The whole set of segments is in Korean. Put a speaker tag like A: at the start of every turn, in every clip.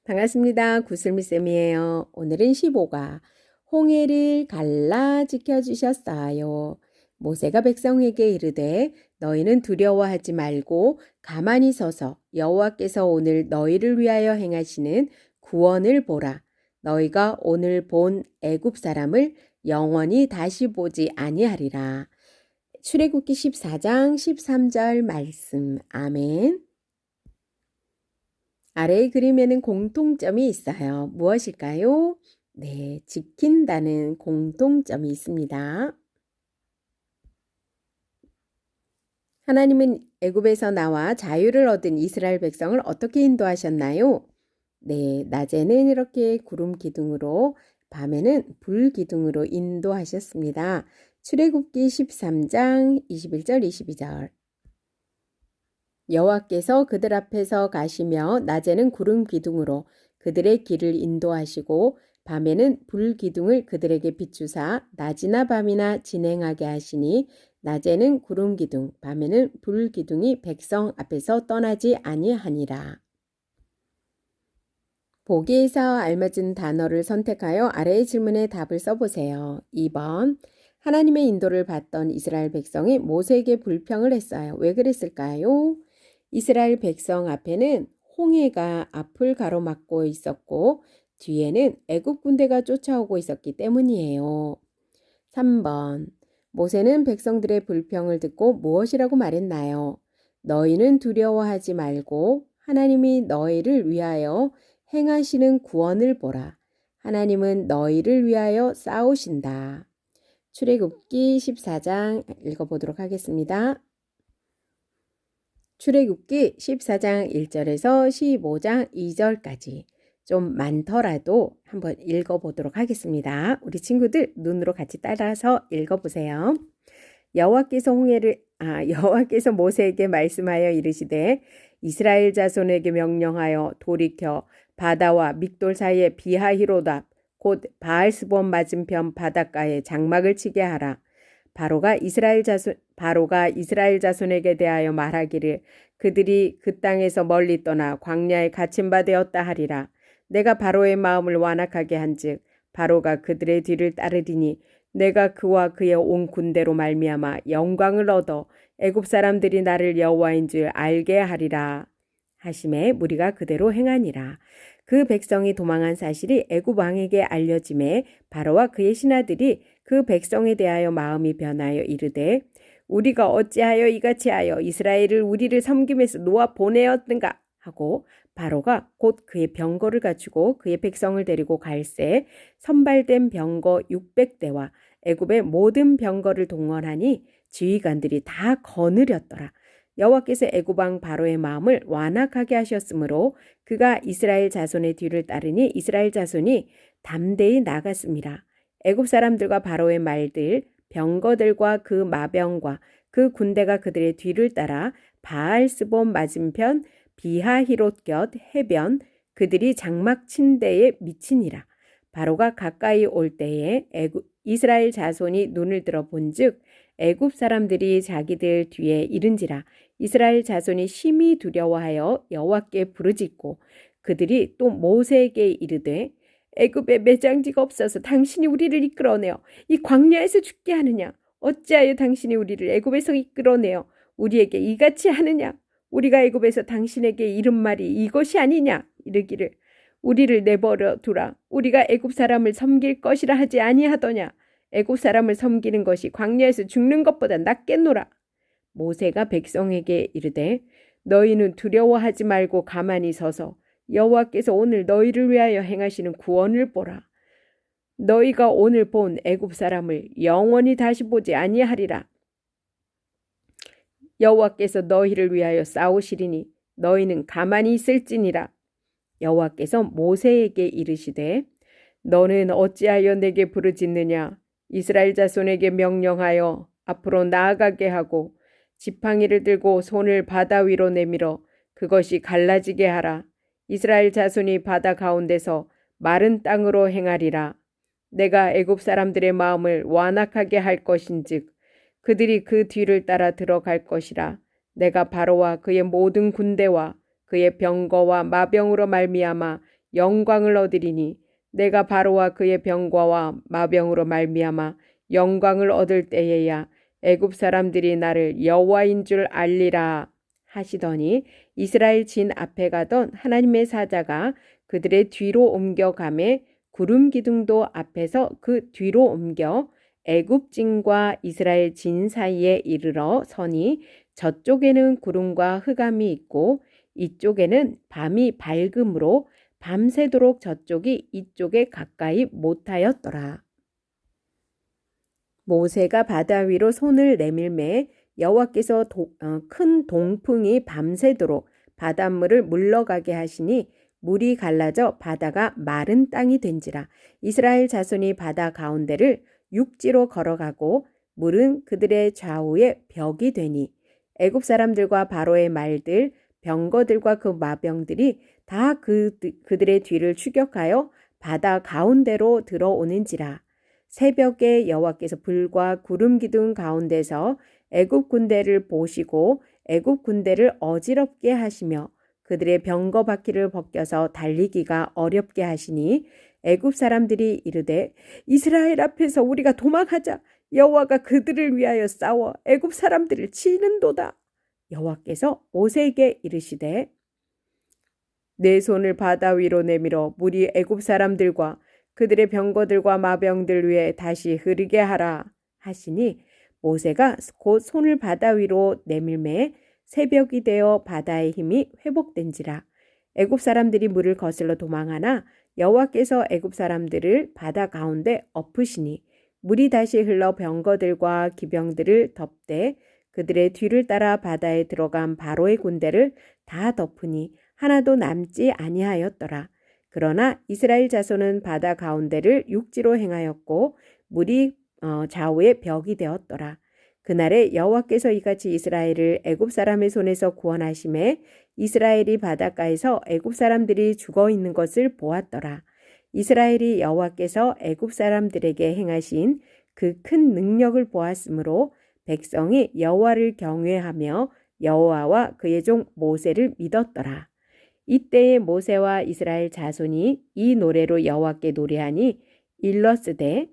A: 반갑습니다. 구슬미쌤이에요. 오늘은 15가 홍해를 갈라 지켜주셨어요. 모세가 백성에게 이르되 너희는 두려워하지 말고 가만히 서서 여호와께서 오늘 너희를 위하여 행하시는 구원을 보라. 너희가 오늘 본 애굽 사람을 영원히 다시 보지 아니하리라. 출애굽기 14장 13절 말씀. 아멘. 아래의 그림에는 공통점이 있어요. 무엇일까요? 네, 지킨다는 공통점이 있습니다. 하나님은 애굽에서 나와 자유를 얻은 이스라엘 백성을 어떻게 인도하셨나요? 네, 낮에는 이렇게 구름 기둥으로, 밤에는 불 기둥으로 인도하셨습니다. 출애굽기 13장 21절 22절. 여호와께서 그들 앞에서 가시며 낮에는 구름 기둥으로 그들의 길을 인도하시고 밤에는 불 기둥을 그들에게 비추사 낮이나 밤이나 진행하게 하시니 낮에는 구름 기둥 밤에는 불 기둥이 백성 앞에서 떠나지 아니하니라. 보기에서 알맞은 단어를 선택하여 아래의 질문에 답을 써보세요. 2번 하나님의 인도를 받던 이스라엘 백성이 모세에게 불평을 했어요. 왜 그랬을까요? 이스라엘 백성 앞에는 홍해가 앞을 가로막고 있었고 뒤에는 애굽 군대가 쫓아오고 있었기 때문이에요. 3번 모세는 백성들의 불평을 듣고 무엇이라고 말했나요? 너희는 두려워하지 말고 하나님이 너희를 위하여 행하시는 구원을 보라. 하나님은 너희를 위하여 싸우신다. 출애굽기 14장 읽어보도록 하겠습니다. 출애굽기 14장 1절에서 15장 2절까지 좀 많더라도 한번 읽어보도록 하겠습니다. 우리 친구들 눈으로 같이 따라서 읽어보세요. 여호와께서 모세에게 말씀하여 이르시되 이스라엘 자손에게 명령하여 돌이켜 바다와 믹돌 사이에 비하히로답 곧 바알스본 맞은편 바닷가에 장막을 치게 하라. 바로가 이스라엘 자손에게 대하여 말하기를 그들이 그 땅에서 멀리 떠나 광야에 갇힌 바 되었다 하리라. 내가 바로의 마음을 완악하게 한즉 바로가 그들의 뒤를 따르리니 내가 그와 그의 온 군대로 말미암아 영광을 얻어 애굽 사람들이 나를 여호와인 줄 알게 하리라 하심에 무리가 그대로 행하니라. 그 백성이 도망한 사실이 애굽 왕에게 알려짐에 바로와 그의 신하들이 그 백성에 대하여 마음이 변하여 이르되 우리가 어찌하여 이같이 하여 이스라엘을 우리를 섬김에서 놓아 보내었는가 하고 바로가 곧 그의 병거를 갖추고 그의 백성을 데리고 갈새 선발된 병거 600대와 애굽의 모든 병거를 동원하니 지휘관들이 다 거느렸더라. 여호와께서 애굽 왕 바로의 마음을 완악하게 하셨으므로 그가 이스라엘 자손의 뒤를 따르니 이스라엘 자손이 담대히 나갔습니다. 애굽 사람들과 바로의 말들, 병거들과 그 마병과 그 군대가 그들의 뒤를 따라 바알스본 맞은편 비하히롯곁 해변 그들이 장막 친 데에 미치니라. 바로가 가까이 올 때에 이스라엘 자손이 눈을 들어 본즉 애굽 사람들이 자기들 뒤에 이른지라. 이스라엘 자손이 심히 두려워하여 여호와께 부르짖고 그들이 또 모세에게 이르되 애굽에 매장지가 없어서 당신이 우리를 이끌어내어 이 광야에서 죽게 하느냐? 어찌하여 당신이 우리를 애굽에서 이끌어내어 우리에게 이같이 하느냐? 우리가 애굽에서 당신에게 이른 말이 이것이 아니냐? 이르기를 우리를 내버려 두라. 우리가 애굽 사람을 섬길 것이라 하지 아니하더냐? 애굽 사람을 섬기는 것이 광야에서 죽는 것보다 낫겠노라. 모세가 백성에게 이르되 너희는 두려워하지 말고 가만히 서서 여호와께서 오늘 너희를 위하여 행하시는 구원을 보라. 너희가 오늘 본 애굽 사람을 영원히 다시 보지 아니하리라. 여호와께서 너희를 위하여 싸우시리니 너희는 가만히 있을지니라. 여호와께서 모세에게 이르시되 너는 어찌하여 내게 부르짖느냐? 이스라엘 자손에게 명령하여 앞으로 나아가게 하고 지팡이를 들고 손을 바다 위로 내밀어 그것이 갈라지게 하라. 이스라엘 자손이 바다 가운데서 마른 땅으로 행하리라. 내가 애굽 사람들의 마음을 완악하게 할 것인즉 그들이 그 뒤를 따라 들어갈 것이라. 내가 바로와 그의 모든 군대와 그의 병거와 마병으로 말미암아 영광을 얻으리니 내가 바로와 그의 병과와 마병으로 말미암아 영광을 얻을 때에야 애굽 사람들이 나를 여호와인 줄 알리라 하시더니 이스라엘 진 앞에 가던 하나님의 사자가 그들의 뒤로 옮겨가매 구름 기둥도 앞에서 그 뒤로 옮겨 애굽 진과 이스라엘 진 사이에 이르러 서니 저쪽에는 구름과 흑암이 있고 이쪽에는 밤이 밝음으로 밤새도록 저쪽이 이쪽에 가까이 못하였더라. 모세가 바다 위로 손을 내밀매 여호와께서 큰 동풍이 밤새도록 바닷물을 물러가게 하시니 물이 갈라져 바다가 마른 땅이 된지라. 이스라엘 자손이 바다 가운데를 육지로 걸어가고 물은 그들의 좌우에 벽이 되니 애굽 사람들과 바로의 말들 병거들과 그 마병들이 다 그들의 뒤를 추격하여 바다 가운데로 들어오는지라. 새벽에 여호와께서 불과 구름 기둥 가운데서 애굽 군대를 보시고 애굽 군대를 어지럽게 하시며 그들의 병거 바퀴를 벗겨서 달리기가 어렵게 하시니 애굽 사람들이 이르되 이스라엘 앞에서 우리가 도망하자. 여호와가 그들을 위하여 싸워 애굽 사람들을 치는도다. 여호와께서 모세에게 이르시되 내 손을 바다 위로 내밀어 물이 애굽 사람들과 그들의 병거들과 마병들 위에 다시 흐르게 하라 하시니 모세가 곧 손을 바다 위로 내밀매 새벽이 되어 바다의 힘이 회복된지라. 애굽 사람들이 물을 거슬러 도망하나 여호와께서 애굽 사람들을 바다 가운데 엎으시니 물이 다시 흘러 병거들과 기병들을 덮되 그들의 뒤를 따라 바다에 들어간 바로의 군대를 다 덮으니 하나도 남지 아니하였더라. 그러나 이스라엘 자손은 바다 가운데를 육지로 행하였고 물이 좌우에 벽이 되었더라. 그날에 여호와께서 이같이 이스라엘을 애굽 사람의 손에서 구원하심에 이스라엘이 바닷가에서 애굽 사람들이 죽어 있는 것을 보았더라. 이스라엘이 여호와께서 애굽 사람들에게 행하신 그 큰 능력을 보았으므로 백성이 여호와를 경외하며 여호와와 그의 종 모세를 믿었더라. 이때에 모세와 이스라엘 자손이 이 노래로 여호와께 노래하니 일러스되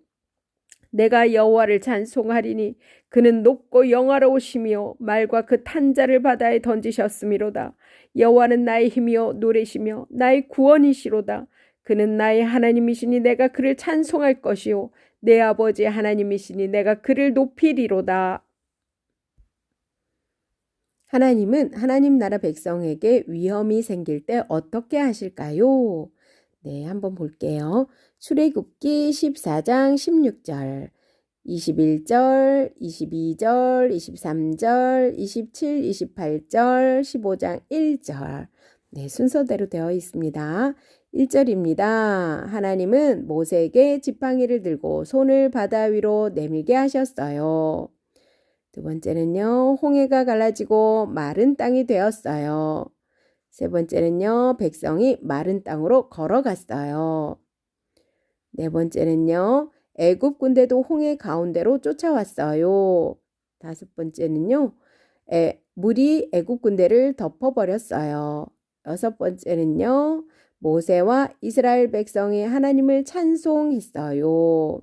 A: 내가 여호와를 찬송하리니 그는 높고 영화로우시며 말과 그 탄자를 바다에 던지셨음이로다. 여호와는 나의 힘이요 노래시며 나의 구원이시로다. 그는 나의 하나님이시니 내가 그를 찬송할 것이요 내 아버지 하나님이시니 내가 그를 높이리로다. 하나님은 하나님 나라 백성에게 위험이 생길 때 어떻게 하실까요? 네, 한번 볼게요. 출애굽기 14장 16절, 21절, 22절, 23절, 27, 28절, 15장 1절. 네, 순서대로 되어 있습니다. 1절입니다. 하나님은 모세에게 지팡이를 들고 손을 바다 위로 내밀게 하셨어요. 두 번째는요, 홍해가 갈라지고 마른 땅이 되었어요. 세 번째는요, 백성이 마른 땅으로 걸어갔어요. 네 번째는요, 애굽 군대도 홍해 가운데로 쫓아왔어요. 다섯 번째는요, 물이 애굽 군대를 덮어버렸어요. 여섯 번째는요, 모세와 이스라엘 백성이 하나님을 찬송했어요.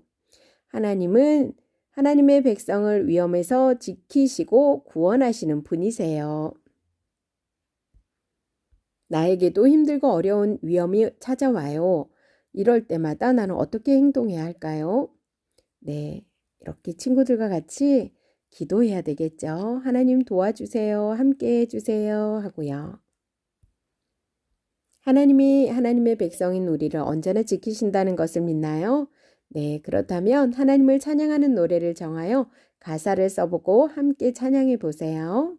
A: 하나님은 하나님의 백성을 위험에서 지키시고 구원하시는 분이세요. 나에게도 힘들고 어려운 위험이 찾아와요. 이럴 때마다 나는 어떻게 행동해야 할까요? 네, 이렇게 친구들과 같이 기도해야 되겠죠. 하나님 도와주세요. 함께 해주세요. 하고요. 하나님이 하나님의 백성인 우리를 언제나 지키신다는 것을 믿나요? 네, 그렇다면 하나님을 찬양하는 노래를 정하여 가사를 써보고 함께 찬양해 보세요.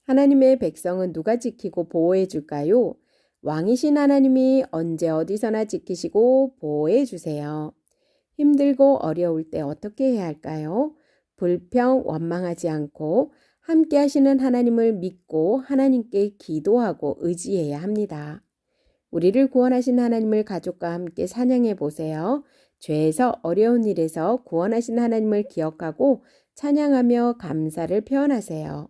A: 하나님의 백성은 누가 지키고 보호해 줄까요? 왕이신 하나님이 언제 어디서나 지키시고 보호해 주세요. 힘들고 어려울 때 어떻게 해야 할까요? 불평, 원망하지 않고 함께 하시는 하나님을 믿고 하나님께 기도하고 의지해야 합니다. 우리를 구원하신 하나님을 가족과 함께 찬양해 보세요. 죄에서 어려운 일에서 구원하신 하나님을 기억하고 찬양하며 감사를 표현하세요.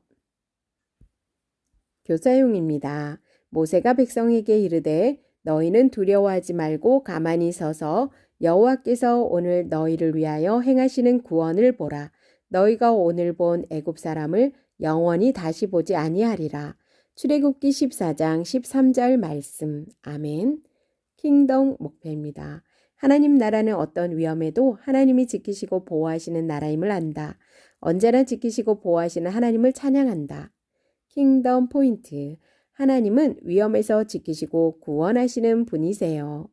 A: 교사용입니다. 모세가 백성에게 이르되 너희는 두려워하지 말고 가만히 서서 여호와께서 오늘 너희를 위하여 행하시는 구원을 보라. 너희가 오늘 본 애굽 사람을 영원히 다시 보지 아니하리라. 출애굽기 14장 13절 말씀. 아멘. 킹덤 목표입니다. 하나님 나라는 어떤 위험에도 하나님이 지키시고 보호하시는 나라임을 안다. 언제나 지키시고 보호하시는 하나님을 찬양한다. 킹덤 포인트. 하나님은 위험에서 지키시고 구원하시는 분이세요.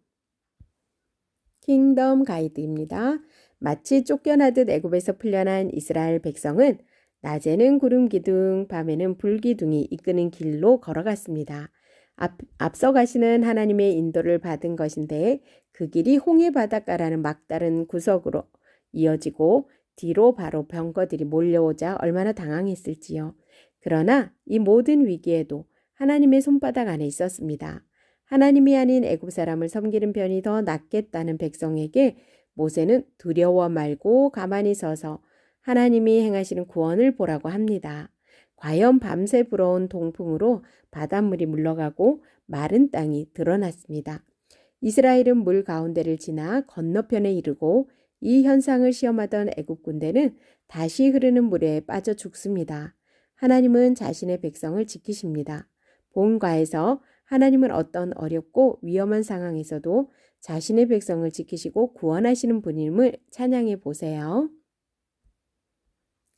A: 킹덤 가이드입니다. 마치 쫓겨나듯 애굽에서 풀려난 이스라엘 백성은 낮에는 구름 기둥, 밤에는 불 기둥이 이끄는 길로 걸어갔습니다. 앞서 가시는 하나님의 인도를 받은 것인데 그 길이 홍해 바닷가라는 막다른 구석으로 이어지고 뒤로 바로 병거들이 몰려오자 얼마나 당황했을지요. 그러나 이 모든 위기에도 하나님의 손바닥 안에 있었습니다. 하나님이 아닌 애굽 사람을 섬기는 편이 더 낫겠다는 백성에게 모세는 두려워 말고 가만히 서서 하나님이 행하시는 구원을 보라고 합니다. 과연 밤새 불어온 동풍으로 바닷물이 물러가고 마른 땅이 드러났습니다. 이스라엘은 물 가운데를 지나 건너편에 이르고 이 현상을 시험하던 애굽 군대는 다시 흐르는 물에 빠져 죽습니다. 하나님은 자신의 백성을 지키십니다. 본과에서 하나님은 어떤 어렵고 위험한 상황에서도 자신의 백성을 지키시고 구원하시는 분임을 찬양해 보세요.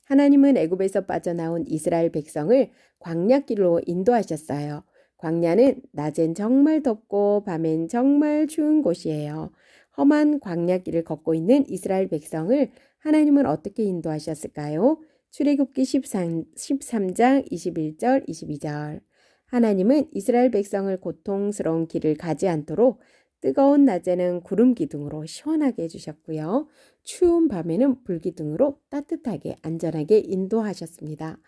A: 하나님은 애굽에서 빠져나온 이스라엘 백성을 광야길로 인도하셨어요. 광야는 낮엔 정말 덥고 밤엔 정말 추운 곳이에요. 험한 광야길을 걷고 있는 이스라엘 백성을 하나님은 어떻게 인도하셨을까요? 출애굽기 13장 21절 22절. 하나님은 이스라엘 백성을 고통스러운 길을 가지 않도록 뜨거운 낮에는 구름 기둥으로 시원하게 해주셨고요. 추운 밤에는 불 기둥으로 따뜻하게 안전하게 인도하셨습니다.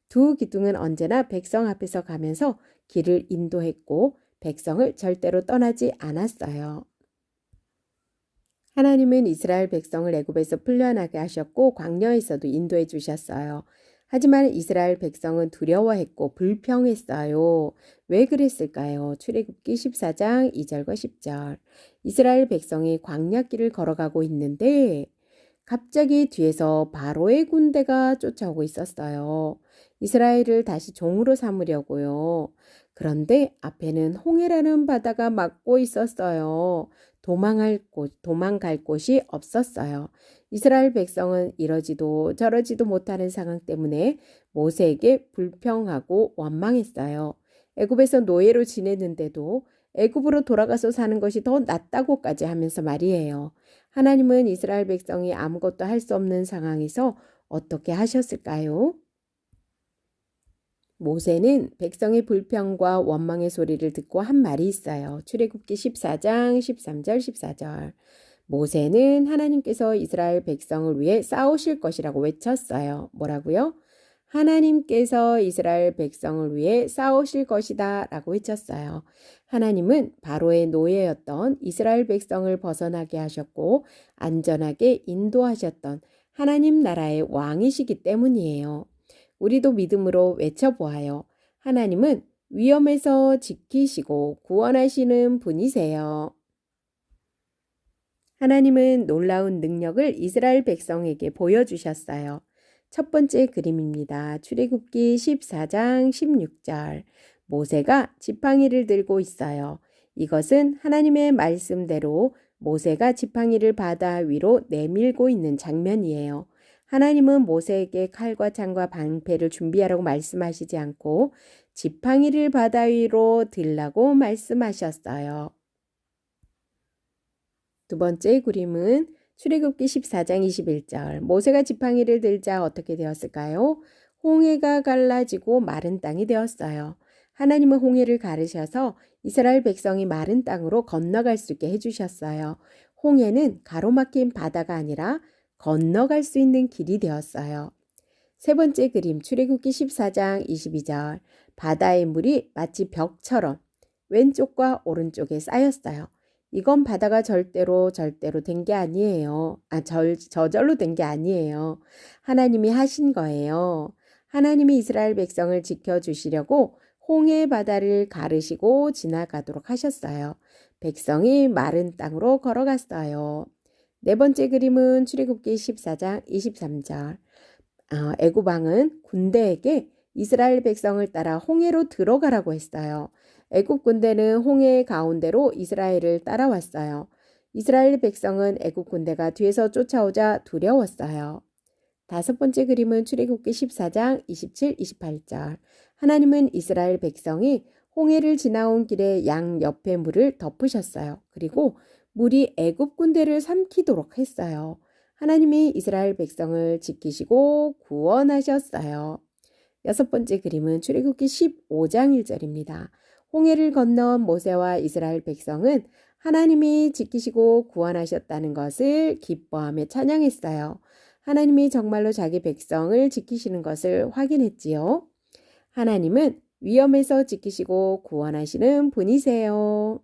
A: 두 기둥은 언제나 백성 앞에서 가면서 길을 인도했고 백성을 절대로 떠나지 않았어요. 하나님은 이스라엘 백성을 애굽에서 풀려나게 하셨고 광야에서도 인도해 주셨어요. 하지만 이스라엘 백성은 두려워했고 불평했어요. 왜 그랬을까요? 출애굽기 14장 2절과 10절. 이스라엘 백성이 광야길을 걸어가고 있는데 갑자기 뒤에서 바로의 군대가 쫓아오고 있었어요. 이스라엘을 다시 종으로 삼으려고요. 그런데 앞에는 홍해라는 바다가 막고 있었어요. 도망갈 곳이 없었어요. 이스라엘 백성은 이러지도 저러지도 못하는 상황 때문에 모세에게 불평하고 원망했어요. 애굽에서 노예로 지내는데도 애굽으로 돌아가서 사는 것이 더 낫다고까지 하면서 말이에요. 하나님은 이스라엘 백성이 아무것도 할 수 없는 상황에서 어떻게 하셨을까요? 모세는 백성의 불평과 원망의 소리를 듣고 한 말이 있어요. 출애굽기 14장 13절 14절. 모세는 하나님께서 이스라엘 백성을 위해 싸우실 것이라고 외쳤어요. 뭐라고요? 하나님께서 이스라엘 백성을 위해 싸우실 것이다 라고 외쳤어요. 하나님은 바로의 노예였던 이스라엘 백성을 벗어나게 하셨고 안전하게 인도하셨던 하나님 나라의 왕이시기 때문이에요. 우리도 믿음으로 외쳐보아요. 하나님은 위험에서 지키시고 구원하시는 분이세요. 하나님은 놀라운 능력을 이스라엘 백성에게 보여주셨어요. 첫 번째 그림입니다. 출애굽기 14장 16절. 모세가 지팡이를 들고 있어요. 이것은 하나님의 말씀대로 모세가 지팡이를 바다 위로 내밀고 있는 장면이에요. 하나님은 모세에게 칼과 창과 방패를 준비하라고 말씀하시지 않고 지팡이를 바다 위로 들라고 말씀하셨어요. 두 번째 그림은 출애굽기 14장 21절. 모세가 지팡이를 들자 어떻게 되었을까요? 홍해가 갈라지고 마른 땅이 되었어요. 하나님은 홍해를 가르셔서 이스라엘 백성이 마른 땅으로 건너갈 수 있게 해주셨어요. 홍해는 가로막힌 바다가 아니라 건너갈 수 있는 길이 되었어요. 세 번째 그림 출애굽기 14장 22절. 바다의 물이 마치 벽처럼 왼쪽과 오른쪽에 쌓였어요. 이건 바다가 절대로 된 게 아니에요. 저절로 된 게 아니에요. 하나님이 하신 거예요. 하나님이 이스라엘 백성을 지켜주시려고 홍해 바다를 가르시고 지나가도록 하셨어요. 백성이 마른 땅으로 걸어갔어요. 네 번째 그림은 출애굽기 14장 23절. 애굽 왕은 군대에게 이스라엘 백성을 따라 홍해로 들어가라고 했어요. 애굽 군대는 홍해 가운데로 이스라엘을 따라왔어요. 이스라엘 백성은 애굽 군대가 뒤에서 쫓아오자 두려웠어요. 다섯 번째 그림은 출애굽기 14장 27, 28절. 하나님은 이스라엘 백성이 홍해를 지나온 길에 양 옆에 물을 덮으셨어요. 그리고 물이 애굽 군대를 삼키도록 했어요. 하나님이 이스라엘 백성을 지키시고 구원하셨어요. 여섯 번째 그림은 출애굽기 15장 1절입니다. 홍해를 건넌 모세와 이스라엘 백성은 하나님이 지키시고 구원하셨다는 것을 기뻐하며 찬양했어요. 하나님이 정말로 자기 백성을 지키시는 것을 확인했지요. 하나님은 위험에서 지키시고 구원하시는 분이세요.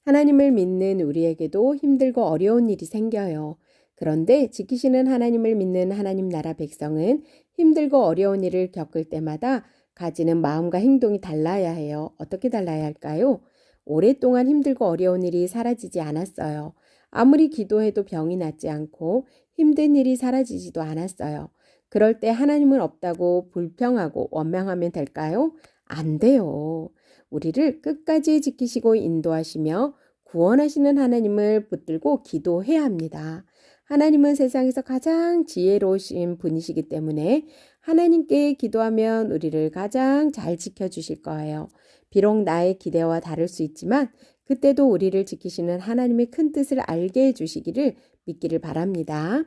A: 하나님을 믿는 우리에게도 힘들고 어려운 일이 생겨요. 그런데 지키시는 하나님을 믿는 하나님 나라 백성은 힘들고 어려운 일을 겪을 때마다 가지는 마음과 행동이 달라야 해요. 어떻게 달라야 할까요? 오랫동안 힘들고 어려운 일이 사라지지 않았어요. 아무리 기도해도 병이 낫지 않고 힘든 일이 사라지지도 않았어요. 그럴 때 하나님은 없다고 불평하고 원망하면 될까요? 안 돼요. 우리를 끝까지 지키시고 인도하시며 구원하시는 하나님을 붙들고 기도해야 합니다. 하나님은 세상에서 가장 지혜로우신 분이시기 때문에 하나님께 기도하면 우리를 가장 잘 지켜주실 거예요. 비록 나의 기대와 다를 수 있지만 그때도 우리를 지키시는 하나님의 큰 뜻을 알게 해주시기를 믿기를 바랍니다.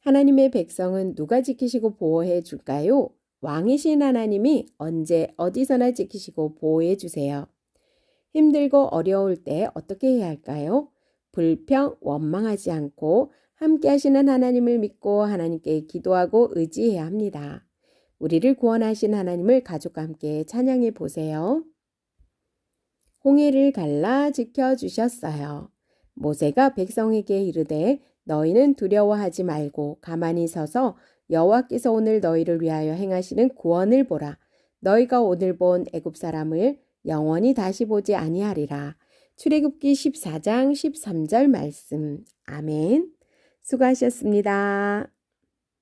A: 하나님의 백성은 누가 지키시고 보호해 줄까요? 왕이신 하나님이 언제 어디서나 지키시고 보호해 주세요. 힘들고 어려울 때 어떻게 해야 할까요? 불평, 원망하지 않고 함께 하시는 하나님을 믿고 하나님께 기도하고 의지해야 합니다. 우리를 구원하신 하나님을 가족과 함께 찬양해 보세요. 홍해를 갈라 지켜주셨어요. 모세가 백성에게 이르되 너희는 두려워하지 말고 가만히 서서 여호와께서 오늘 너희를 위하여 행하시는 구원을 보라. 너희가 오늘 본 애굽 사람을 영원히 다시 보지 아니하리라. 출애굽기 14장 13절 말씀. 아멘. 수고하셨습니다.